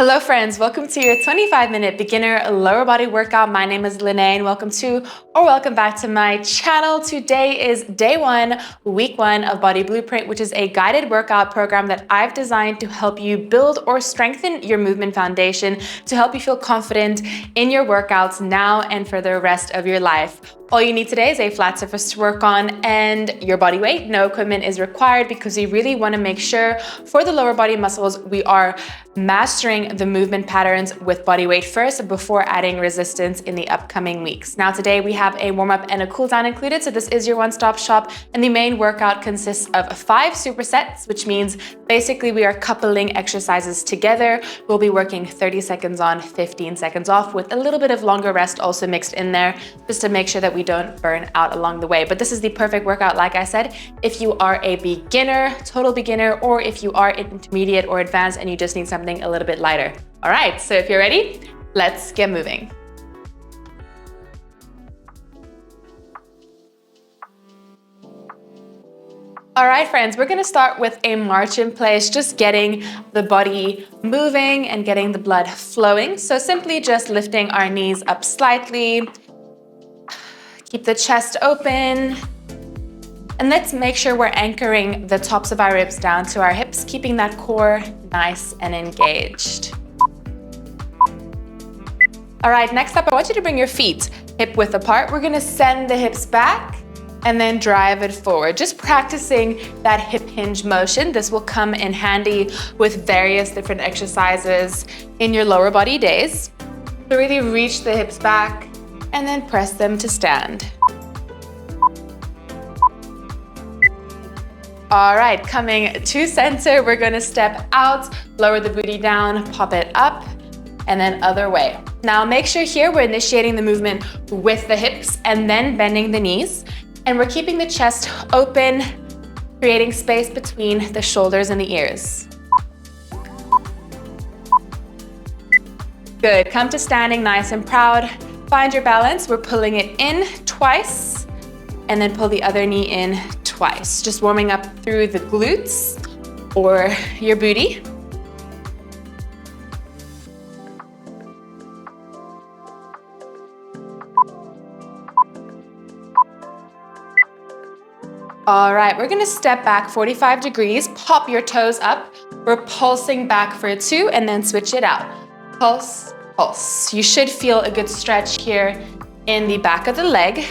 Hello friends, welcome to your 25-minute beginner lower body workout. My name is Liney and welcome back to my channel. Today is day one, week one of Body Blueprint, which is a guided workout program that I've designed to help you build or strengthen your movement foundation to help you feel confident in your workouts now and for the rest of your life. All you need today is a flat surface to work on and your body weight. No equipment is required because we really want to make sure for the lower body muscles, we are mastering the movement patterns with body weight first before adding resistance in the upcoming weeks. Now today we have a warm up and a cool down included. So this is your one-stop shop and the main workout consists of 5 supersets, which means basically we are coupling exercises together. We'll be working 30 seconds on, 15 seconds off with a little bit of longer rest also mixed in there just to make sure that we don't burn out along the way. But this is the perfect workout, like I said, if you are a beginner, total beginner, or if you are intermediate or advanced and you just need something a little bit lighter. All right, so if you're ready, let's get moving. All right, friends, we're gonna start with a march in place, just getting the body moving and getting the blood flowing. So simply just lifting our knees up slightly, keep the chest open, and let's make sure we're anchoring the tops of our ribs down to our hips, keeping that core nice and engaged. All right, next up, I want you to bring your feet hip width apart. We're gonna send the hips back and then drive it forward. Just practicing that hip hinge motion. This will come in handy with various different exercises in your lower body days. So really reach the hips back and then press them to stand. All right, coming to center, we're gonna step out, lower the booty down, pop it up, and then other way. Now make sure here we're initiating the movement with the hips and then bending the knees. And we're keeping the chest open, creating space between the shoulders and the ears. Good, come to standing nice and proud. Find your balance. We're pulling it in twice and then pull the other knee in twice. Just warming up through the glutes or your booty. All right, we're gonna step back 45 degrees, pop your toes up. We're pulsing back for 2 and then switch it out. Pulse, pulse. You should feel a good stretch here in the back of the leg.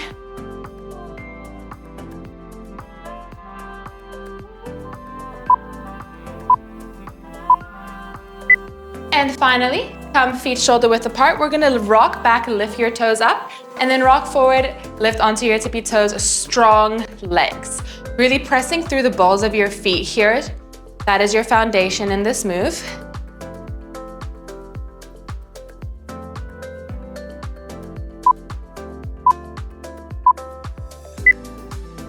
And finally, come feet shoulder width apart. We're gonna rock back, lift your toes up, and then rock forward, lift onto your tippy toes, strong legs. Really pressing through the balls of your feet here. That is your foundation in this move.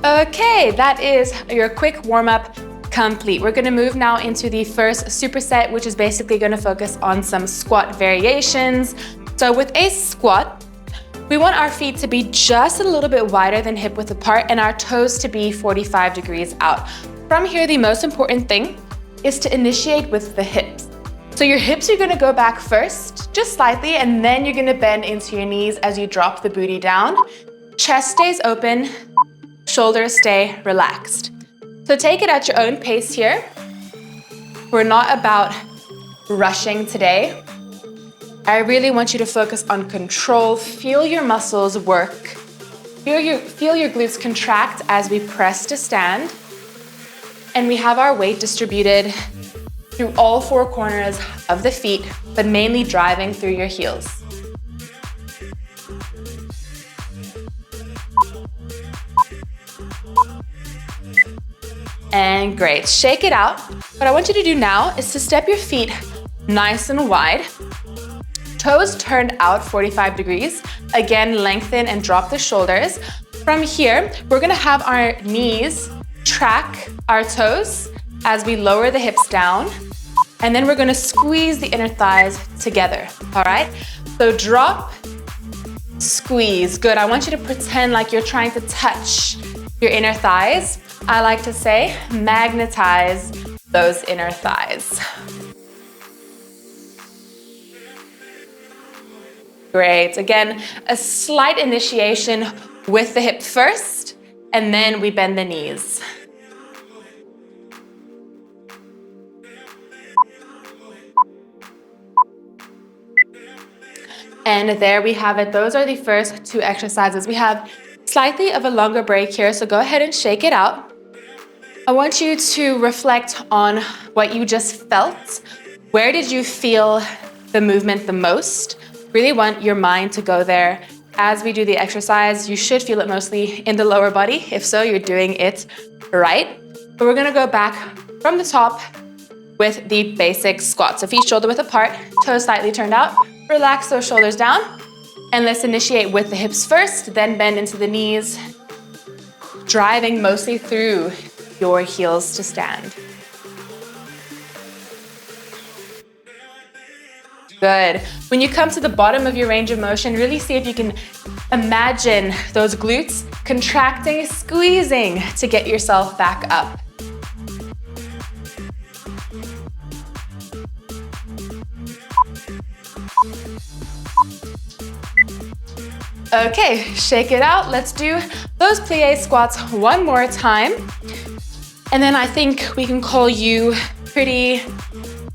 Okay, that is your quick warm-up complete. We're gonna move now into the first superset, which is basically gonna focus on some squat variations. So with a squat, we want our feet to be just a little bit wider than hip width apart and our toes to be 45 degrees out. From here, the most important thing is to initiate with the hips. So your hips are gonna go back first, just slightly, and then you're gonna bend into your knees as you drop the booty down. Chest stays open, shoulders stay relaxed. So take it at your own pace here. We're not about rushing today. I really want you to focus on control. Feel your muscles work. Feel your glutes contract as we press to stand. And we have our weight distributed through all 4 corners of the feet, but mainly driving through your heels. And great, shake it out. What I want you to do now is to step your feet nice and wide. Toes turned out 45 degrees. Again, lengthen and drop the shoulders. From here, we're gonna have our knees track our toes as we lower the hips down. And then we're gonna squeeze the inner thighs together, all right? So drop, squeeze. Good, I want you to pretend like you're trying to touch your inner thighs. I like to say, magnetize those inner thighs. Great. Again, a slight initiation with the hip first, and then we bend the knees. And there we have it. Those are the first two exercises. We have slightly of a longer break here, so go ahead and shake it out. I want you to reflect on what you just felt. Where did you feel the movement the most? Really want your mind to go there. As we do the exercise, you should feel it mostly in the lower body. If so, you're doing it right. But we're gonna go back from the top with the basic squat. So feet shoulder width apart, toes slightly turned out. Relax those shoulders down. And let's initiate with the hips first, then bend into the knees, driving mostly through your heels to stand. Good. When you come to the bottom of your range of motion, really see if you can imagine those glutes contracting, squeezing to get yourself back up. Okay, shake it out. Let's do those plie squats one more time. And then I think we can call you pretty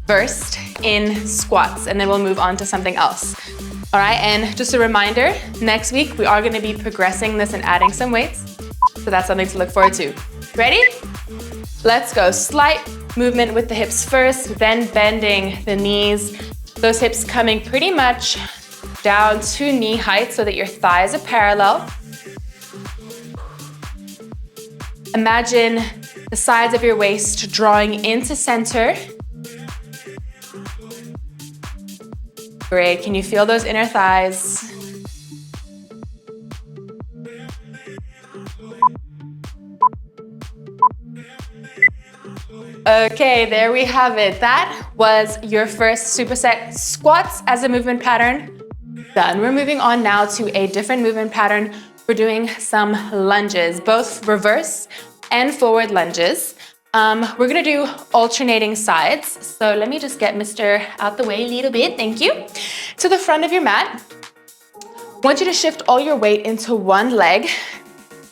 versed in squats, and then we'll move on to something else. All right, and just a reminder, next week we are gonna be progressing this and adding some weights. So that's something to look forward to. Ready? Let's go. Slight movement with the hips first, then bending the knees. Those hips coming pretty much down to knee height so that your thighs are parallel. Imagine the sides of your waist drawing into center. Great, can you feel those inner thighs? Okay, there we have it. That was your first superset squats as a movement pattern. Done. We're moving on now to a different movement pattern. We're doing some lunges, both reverse and forward lunges. We're gonna do alternating sides. So let me just get Mr. out the way a little bit, thank you. To the front of your mat. I want you to shift all your weight into one leg.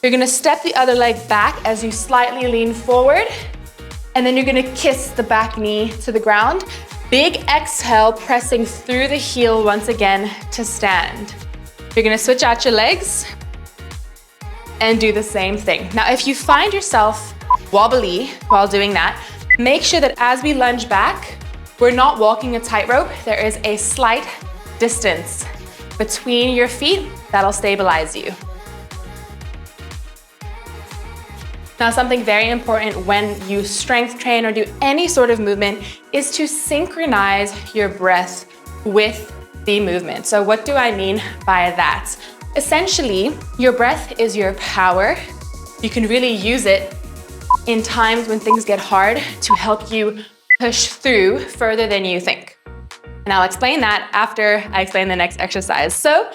You're gonna step the other leg back as you slightly lean forward. And then you're gonna kiss the back knee to the ground. Big exhale, pressing through the heel once again to stand. You're gonna switch out your legs and do the same thing. Now, if you find yourself wobbly while doing that, make sure that as we lunge back, we're not walking a tightrope. There is a slight distance between your feet that'll stabilize you. Now, something very important when you strength train or do any sort of movement is to synchronize your breath with the movement. So what do I mean by that? Essentially, your breath is your power. You can really use it in times when things get hard to help you push through further than you think. And I'll explain that after I explain the next exercise. So,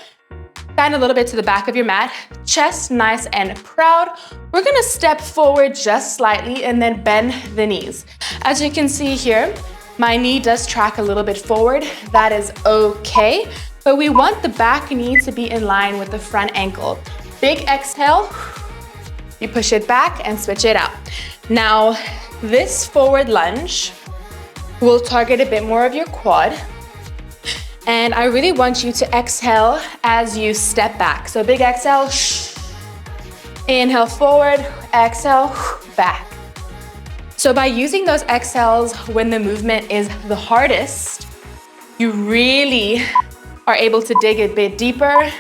stand a little bit to the back of your mat, chest nice and proud. We're gonna step forward just slightly and then bend the knees. As you can see here, my knee does track a little bit forward. That is okay, but we want the back knee to be in line with the front ankle. Big exhale, you push it back and switch it out. Now, this forward lunge will target a bit more of your quad. And I really want you to exhale as you step back. So big exhale, inhale forward, exhale, back. So by using those exhales when the movement is the hardest, you really are able to dig a bit deeper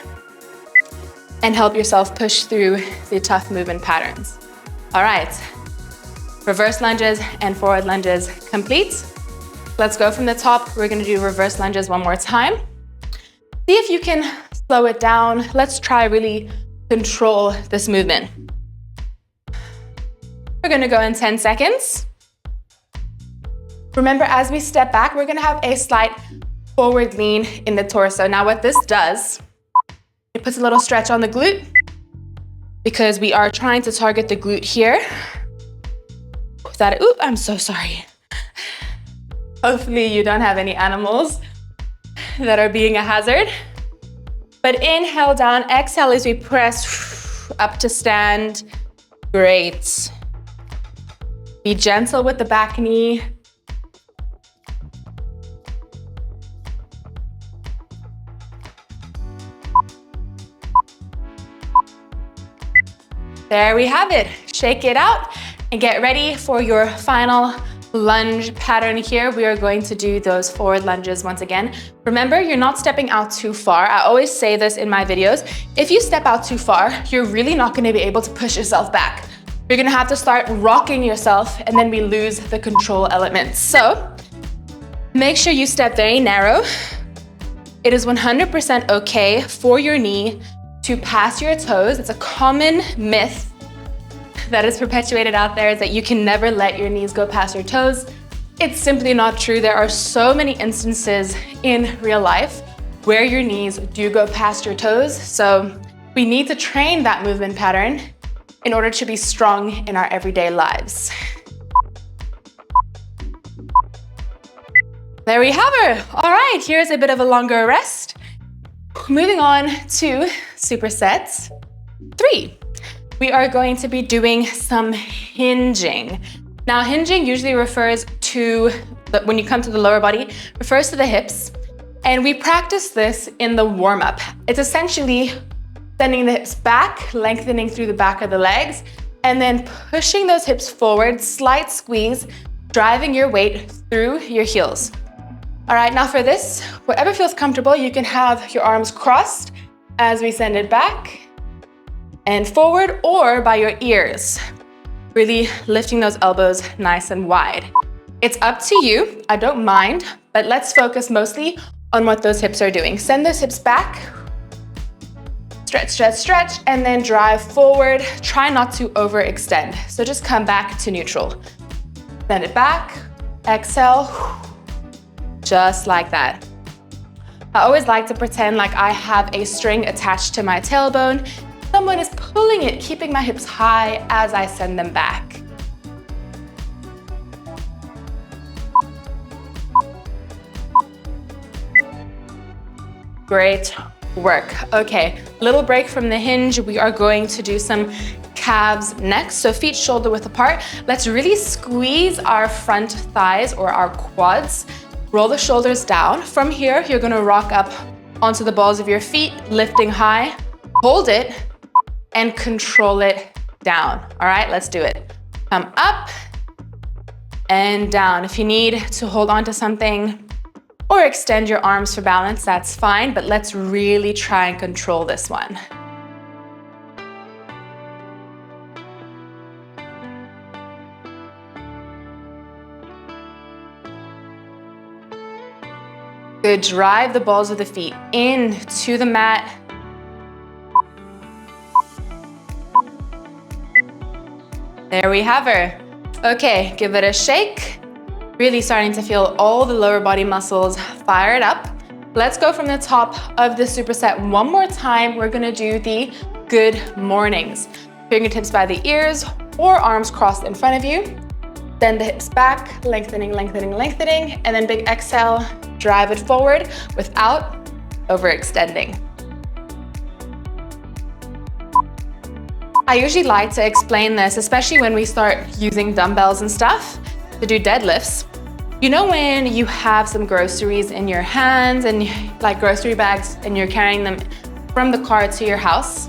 and help yourself push through the tough movement patterns. All right, reverse lunges and forward lunges complete. Let's go from the top. We're gonna do reverse lunges one more time. See if you can slow it down. Let's try really control this movement. We're gonna go in 10 seconds. Remember, as we step back, we're gonna have a slight forward lean in the torso. Now what this does, it puts a little stretch on the glute because we are trying to target the glute here. Ooh, I'm so sorry. Hopefully you don't have any animals that are being a hazard. But inhale down, exhale as we press up to stand. Great. Be gentle with the back knee. There we have it. Shake it out and get ready for your final lunge pattern here. We are going to do those forward lunges once again. Remember, you're not stepping out too far. I always say this in my videos. If you step out too far, you're really not going to be able to push yourself back. You're going to have to start rocking yourself, and then we lose the control element. So make sure you step very narrow. It is 100% okay for your knee to pass your toes. It's a common myth that is perpetuated out there, is that you can never let your knees go past your toes. It's simply not true. There are so many instances in real life where your knees do go past your toes. So we need to train that movement pattern in order to be strong in our everyday lives. There we have her. All right, here's a bit of a longer rest. Moving on to superset 3. We are going to be doing some hinging. Now, hinging usually refers to, when you come to the lower body, refers to the hips. And we practice this in the warm-up. It's essentially sending the hips back, lengthening through the back of the legs, and then pushing those hips forward, slight squeeze, driving your weight through your heels. All right, now for this, whatever feels comfortable, you can have your arms crossed as we send it back and forward, or by your ears, really lifting those elbows nice and wide. It's up to you, I don't mind, but let's focus mostly on what those hips are doing. Send those hips back, stretch, stretch, stretch, and then drive forward. Try not to overextend. So just come back to neutral. Send it back, exhale, just like that. I always like to pretend like I have a string attached to my tailbone. Someone is pulling it, keeping my hips high as I send them back. Great work. Okay, little break from the hinge. We are going to do some calves next. So feet shoulder width apart. Let's really squeeze our front thighs or our quads. Roll the shoulders down. From here, you're gonna rock up onto the balls of your feet, lifting high. Hold it and control it down. All right, let's do it. Come up and down. If you need to hold on to something or extend your arms for balance, that's fine, but let's really try and control this one. Good, drive the balls of the feet into the mat. There we have her. Okay, give it a shake. Really starting to feel all the lower body muscles fired up. Let's go from the top of the superset one more time. We're gonna do the good mornings. Fingertips by the ears or arms crossed in front of you. Bend the hips back, lengthening, lengthening, lengthening, and then big exhale, drive it forward without overextending. I usually like to explain this, especially when we start using dumbbells and stuff to do deadlifts. You know when you have some groceries in your hands and like grocery bags and you're carrying them from the car to your house?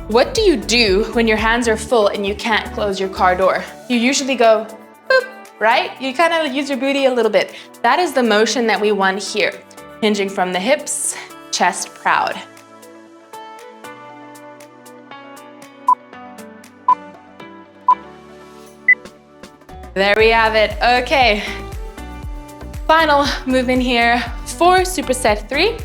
What do you do when your hands are full and you can't close your car door? You usually go, boop, right? You kind of use your booty a little bit. That is the motion that we want here. Hinging from the hips, chest proud. There we have it. Okay. Final movement here for superset 3.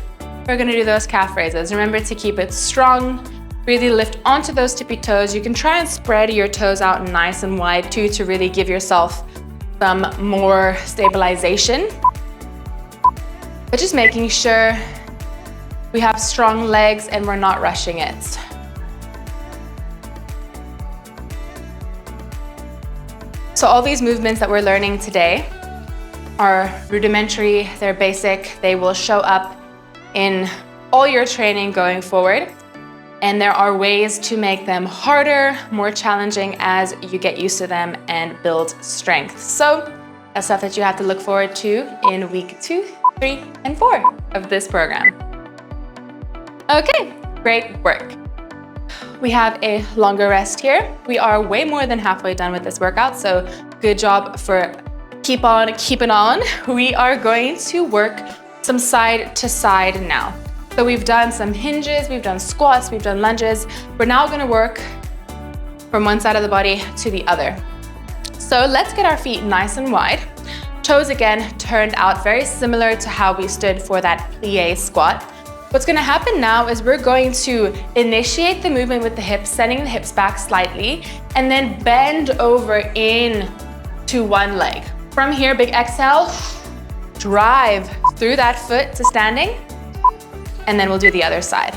We're gonna do those calf raises. Remember to keep it strong. Really lift onto those tippy toes. You can try and spread your toes out nice and wide too to really give yourself some more stabilization. But just making sure we have strong legs and we're not rushing it. So all these movements that we're learning today are rudimentary, they're basic, they will show up in all your training going forward. And there are ways to make them harder, more challenging as you get used to them and build strength. So that's stuff that you have to look forward to in week 2, 3, and 4 of this program. Okay, great work. We have a longer rest here. We are way more than halfway done with this workout, so good job for keep on keeping on. We are going to work some side to side now. So we've done some hinges, we've done squats, we've done lunges. We're now gonna work from one side of the body to the other. So let's get our feet nice and wide. Toes again turned out, very similar to how we stood for that plie squat. What's gonna happen now is we're going to initiate the movement with the hips, sending the hips back slightly, and then bend over in to one leg. From here, big exhale, drive through that foot to standing, and then we'll do the other side.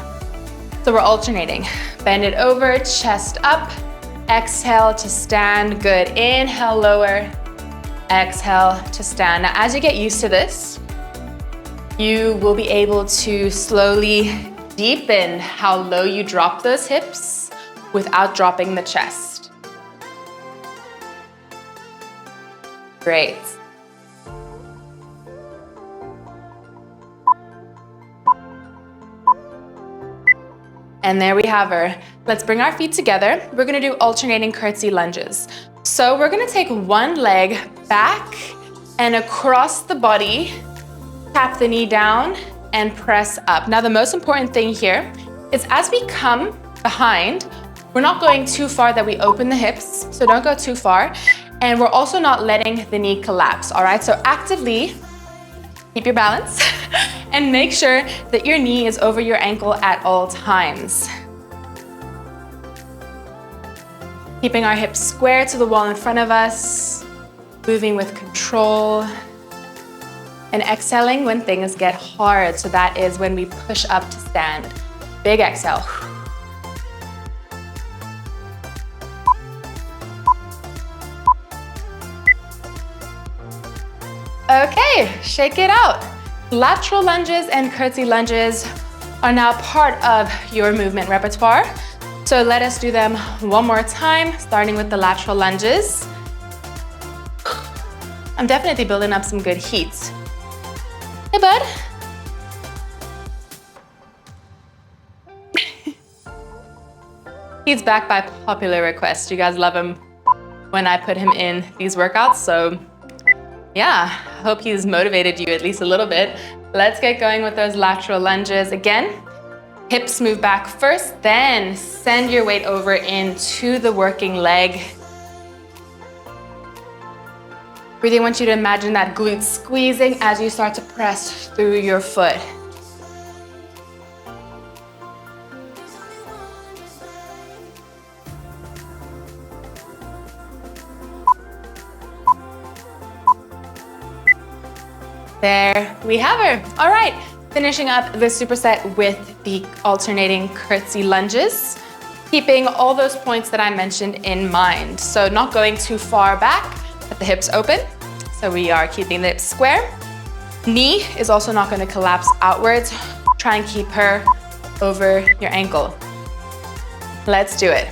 So we're alternating. Bend it over, chest up, exhale to stand, good. Inhale, lower, exhale to stand. Now, as you get used to this, you will be able to slowly deepen how low you drop those hips without dropping the chest. Great. And there we have her. Let's bring our feet together. We're gonna do alternating curtsy lunges. So we're gonna take one leg back and across the body, tap the knee down and press up. Now the most important thing here is as we come behind, we're not going too far that we open the hips, so don't go too far. And we're also not letting the knee collapse, all right? So actively keep your balance and make sure that your knee is over your ankle at all times. Keeping our hips square to the wall in front of us, moving with control, and exhaling when things get hard. So that is when we push up to stand. Big exhale. Okay, shake it out. Lateral lunges and curtsy lunges are now part of your movement repertoire. So let us do them one more time, starting with the lateral lunges. I'm definitely building up some good heat. Hey, bud. He's back by popular request. You guys love him when I put him in these workouts, so yeah, I hope he's motivated you at least a little bit. Let's get going with those lateral lunges. Again, hips move back first, then send your weight over into the working leg. Really want you to imagine that glute squeezing as you start to press through your foot. There we have her. All right, finishing up the superset with the alternating curtsy lunges, keeping all those points that I mentioned in mind. So not going too far back, but the hips open. So we are keeping the hips square. Knee is also not going to collapse outwards. Try and keep her over your ankle. Let's do it.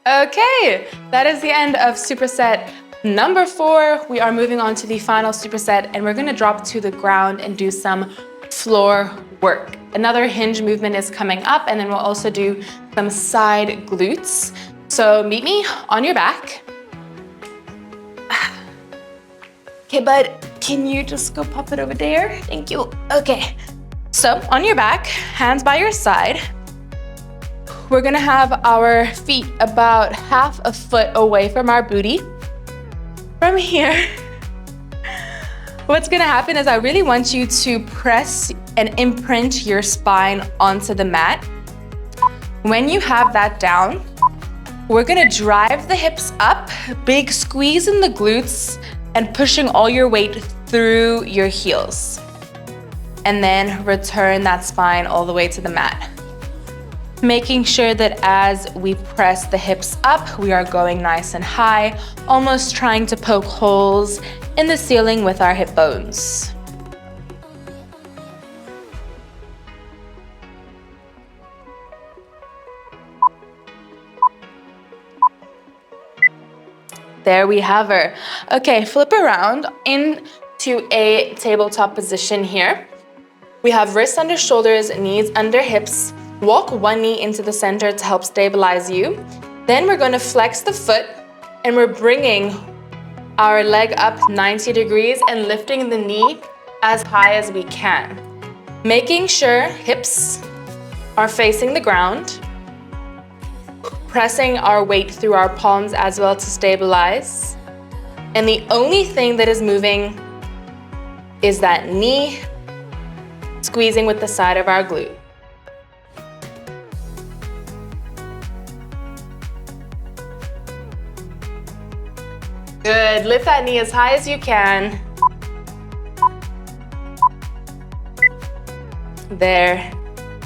Okay, that is the end of superset number 4. We are moving on to the final superset, and we're gonna drop to the ground and do some floor work. Another hinge movement is coming up, and then we'll also do some side glutes. So meet me on your back. Okay, bud, can you just go pop it over there? Thank you. Okay, so on your back, hands by your side. We're gonna have our feet about half a foot away from our booty. From here, what's gonna happen is I really want you to press and imprint your spine onto the mat. When you have that down, we're gonna drive the hips up, big squeeze in the glutes, and pushing all your weight through your heels. And then return that spine all the way to the mat. Making sure that as we press the hips up, we are going nice and high, almost trying to poke holes in the ceiling with our hip bones. There we have her. Okay, flip around into a tabletop position here. We have wrists under shoulders, knees under hips. Walk one knee into the center to help stabilize you. Then we're going to flex the foot and we're bringing our leg up 90 degrees and lifting the knee as high as we can. Making sure hips are facing the ground. Pressing our weight through our palms as well to stabilize. And the only thing that is moving is that knee squeezing with the side of our glute. Good, lift that knee as high as you can. There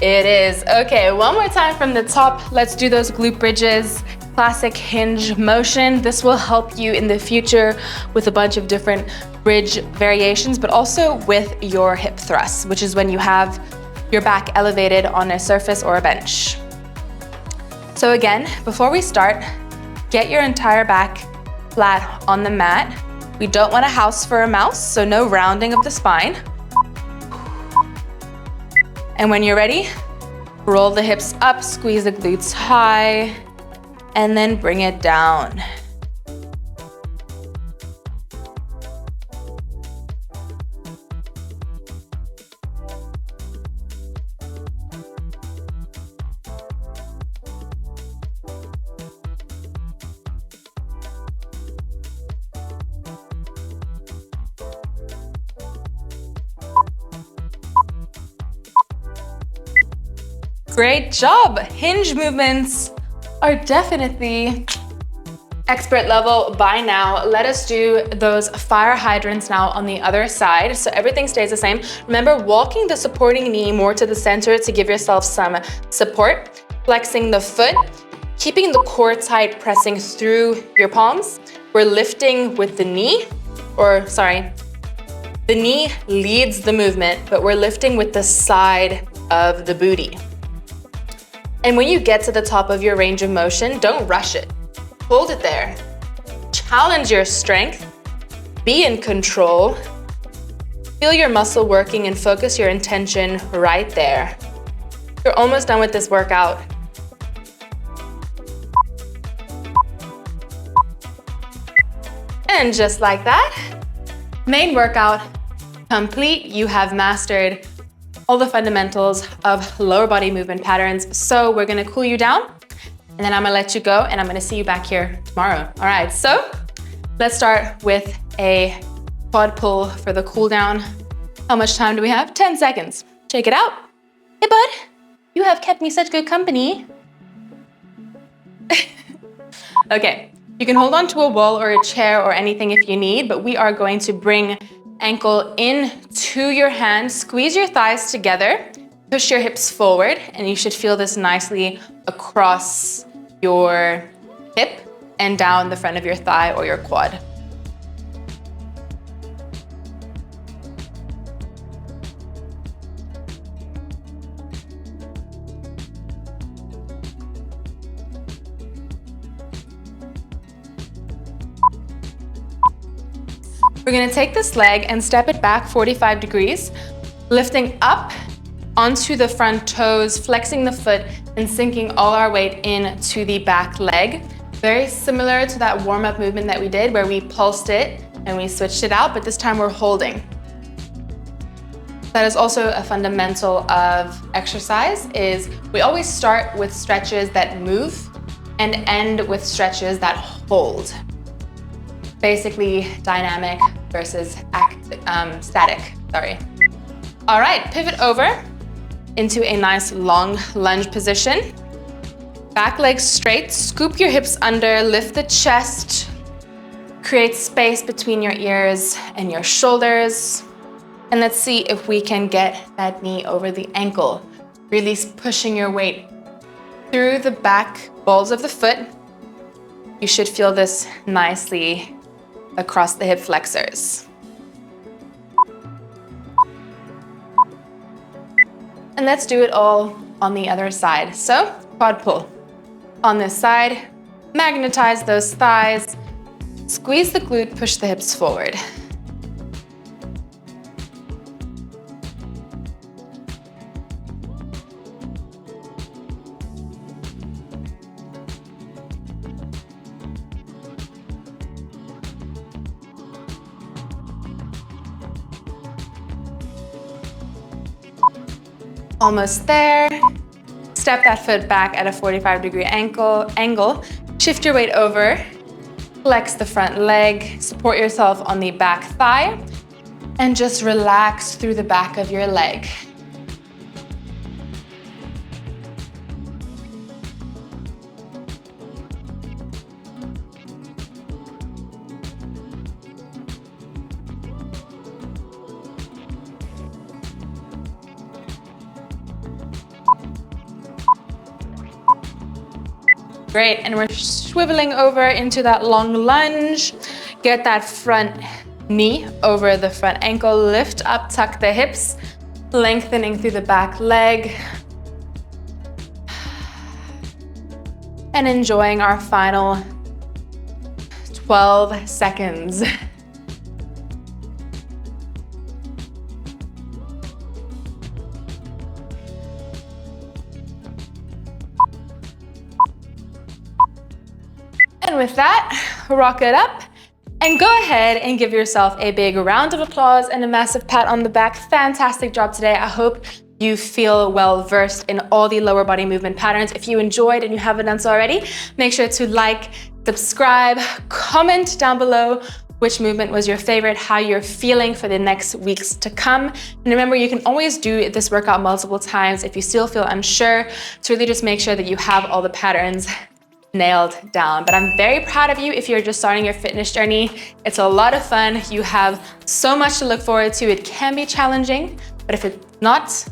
it is. Okay, one more time from the top. Let's do those glute bridges. Classic hinge motion. This will help you in the future with a bunch of different bridge variations, but also with your hip thrusts, which is when you have your back elevated on a surface or a bench. So again, before we start, get your entire back flat on the mat. We don't want a house for a mouse, so no rounding of the spine. And when you're ready, roll the hips up, squeeze the glutes high, and then bring it down. Great job! Hinge movements are definitely expert level by now. Let us do those fire hydrants now on the other side. So everything stays the same. Remember, walking the supporting knee more to the center to give yourself some support. Flexing the foot, keeping the core tight, pressing through your palms. We're lifting with the knee, the knee leads the movement, but we're lifting with the side of the booty. And when you get to the top of your range of motion, don't rush it. Hold it there. Challenge your strength. Be in control. Feel your muscle working and focus your intention right there. You're almost done with this workout. And just like that, main workout complete. You have mastered all the fundamentals of lower body movement patterns. So we're gonna cool you down and then I'm gonna let you go and I'm gonna see you back here tomorrow. All right, so let's start with a quad pull for the cool down. How much time do we have? 10 seconds. Check it out. Hey bud, you have kept me such good company. Okay, you can hold on to a wall or a chair or anything if you need, but we are going to bring ankle in to your hand, squeeze your thighs together, push your hips forward, and you should feel this nicely across your hip and down the front of your thigh or your quad. We're gonna take this leg and step it back 45 degrees, lifting up onto the front toes, flexing the foot and sinking all our weight into the back leg. Very similar to that warm-up movement that we did where we pulsed it and we switched it out, but this time we're holding. That is also a fundamental of exercise, is we always start with stretches that move and end with stretches that hold. Basically dynamic versus static, sorry. All right, pivot over into a nice long lunge position. Back leg straight, scoop your hips under, lift the chest, create space between your ears and your shoulders. And let's see if we can get that knee over the ankle. Really pushing your weight through the back balls of the foot. You should feel this nicely across the hip flexors. And let's do it all on the other side. So, quad pull. On this side, magnetize those thighs, squeeze the glute, push the hips forward. Almost there. Step that foot back at a 45-degree angle. Shift your weight over. Flex the front leg. Support yourself on the back thigh. And just relax through the back of your leg. Great, and we're swiveling over into that long lunge. Get that front knee over the front ankle, lift up, tuck the hips, lengthening through the back leg. And enjoying our final 12 seconds. And with that, rock it up and go ahead and give yourself a big round of applause and a massive pat on the back. Fantastic job today. I hope you feel well versed in all the lower body movement patterns. If you enjoyed and you haven't done so already, make sure to like, subscribe, comment down below which movement was your favorite, how you're feeling for the next weeks to come. And remember, you can always do this workout multiple times if you still feel unsure, to really just make sure that you have all the patterns nailed down. But I'm very proud of you if you're just starting your fitness journey. It's a lot of fun. You have so much to look forward to. It can be challenging, but if it's not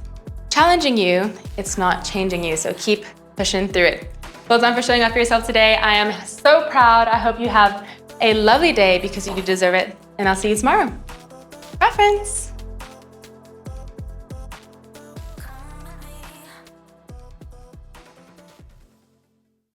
challenging you, it's not changing you. So keep pushing through it. Well done for showing up for yourself today. I am so proud. I hope you have a lovely day because you deserve it. And I'll see you tomorrow. Bye, friends.